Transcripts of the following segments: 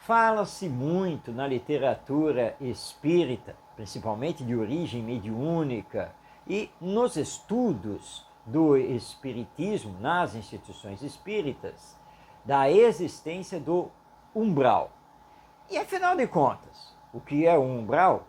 Fala-se muito na literatura espírita, principalmente de origem mediúnica, e nos estudos do espiritismo nas instituições espíritas, da existência do umbral. E afinal de contas, o que é o umbral?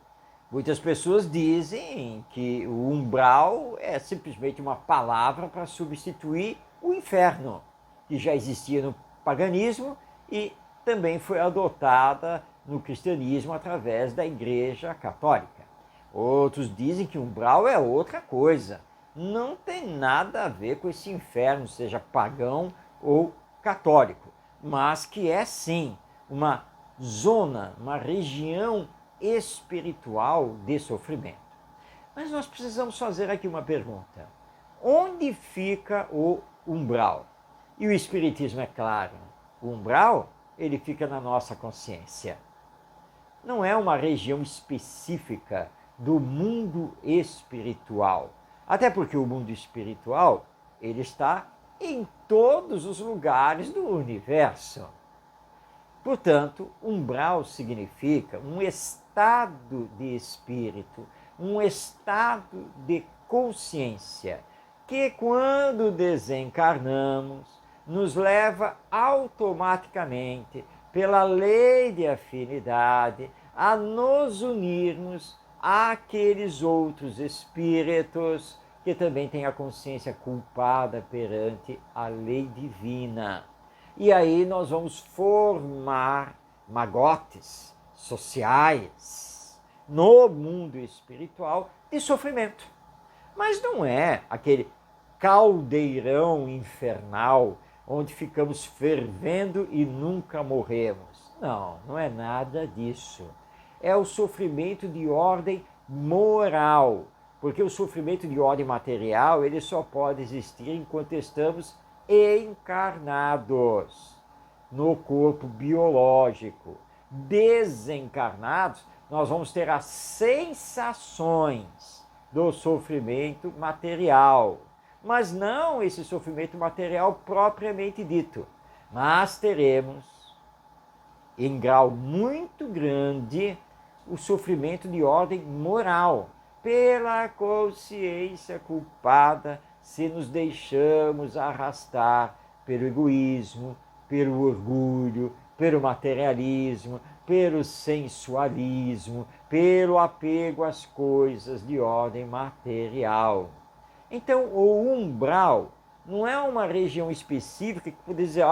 Muitas pessoas dizem que o umbral é simplesmente uma palavra para substituir o inferno, que já existia no paganismo e também foi adotada no cristianismo através da Igreja Católica. Outros dizem que umbral é outra coisa, não tem nada a ver com esse inferno, seja pagão ou católico, mas que é sim uma zona, uma região espiritual de sofrimento. Mas nós precisamos fazer aqui uma pergunta: onde fica o umbral? E o Espiritismo é claro, o umbral ele fica na nossa consciência. Não é uma região específica do mundo espiritual. Até porque o mundo espiritual ele está em todos os lugares do universo. Portanto, umbral significa um estado de espírito, um estado de consciência, que quando desencarnamos, nos leva automaticamente, pela lei de afinidade, a nos unirmos àqueles outros espíritos que também têm a consciência culpada perante a lei divina. E aí nós vamos formar magotes sociais no mundo espiritual de sofrimento. Mas não é aquele caldeirão infernal onde ficamos fervendo e nunca morremos. Não, não é nada disso. É o sofrimento de ordem moral, porque o sofrimento de ordem material ele só pode existir enquanto estamos encarnados no corpo biológico. Desencarnados, nós vamos ter as sensações do sofrimento material, mas não esse sofrimento material propriamente dito, mas teremos em grau muito grande o sofrimento de ordem moral, pela consciência culpada, se nos deixamos arrastar pelo egoísmo, pelo orgulho, pelo materialismo, pelo sensualismo, pelo apego às coisas de ordem material. Então, o umbral não é uma região específica que pode dizer,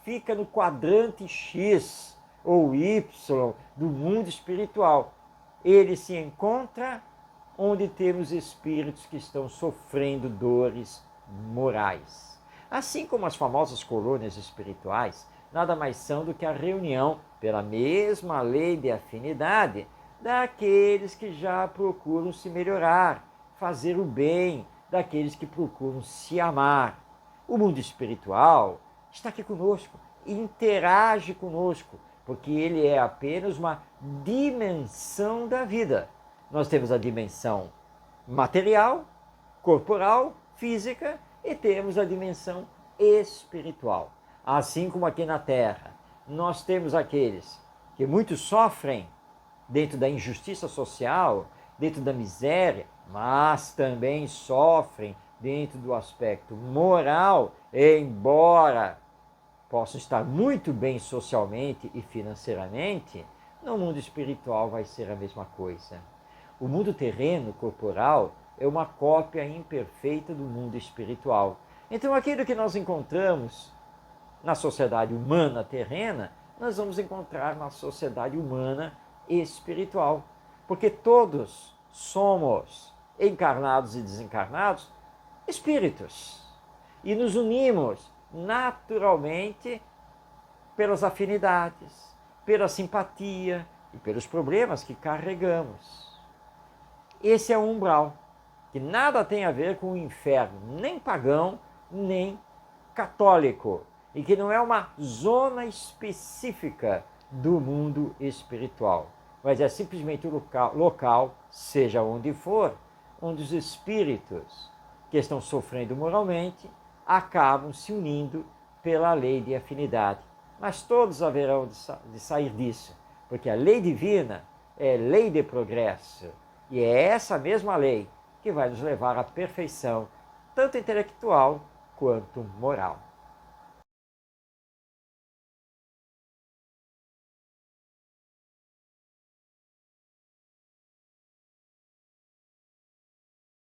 fica no quadrante X ou Y do mundo espiritual. Ele se encontra onde temos espíritos que estão sofrendo dores morais. Assim como as famosas colônias espirituais, nada mais são do que a reunião, pela mesma lei de afinidade, daqueles que já procuram se melhorar, fazer o bem, daqueles que procuram se amar. O mundo espiritual está aqui conosco, interage conosco, porque ele é apenas uma dimensão da vida. Nós temos a dimensão material, corporal, física, e temos a dimensão espiritual. Assim como aqui na Terra, nós temos aqueles que muito sofrem dentro da injustiça social, dentro da miséria, mas também sofrem dentro do aspecto moral, embora possam estar muito bem socialmente e financeiramente, no mundo espiritual vai ser a mesma coisa. O mundo terreno, corporal, é uma cópia imperfeita do mundo espiritual. Então, aquilo que nós encontramos na sociedade humana terrena, nós vamos encontrar na sociedade humana espiritual. Porque todos somos, encarnados e desencarnados, espíritos. E nos unimos naturalmente pelas afinidades, pela simpatia e pelos problemas que carregamos. Esse é o umbral, que nada tem a ver com o inferno, nem pagão, nem católico, e que não é uma zona específica do mundo espiritual, mas é simplesmente o local, seja onde for, onde os espíritos que estão sofrendo moralmente acabam se unindo pela lei de afinidade. mas todos haverão de sair disso, porque a lei divina é lei de progresso, e é essa mesma lei que vai nos levar à perfeição, tanto intelectual quanto moral.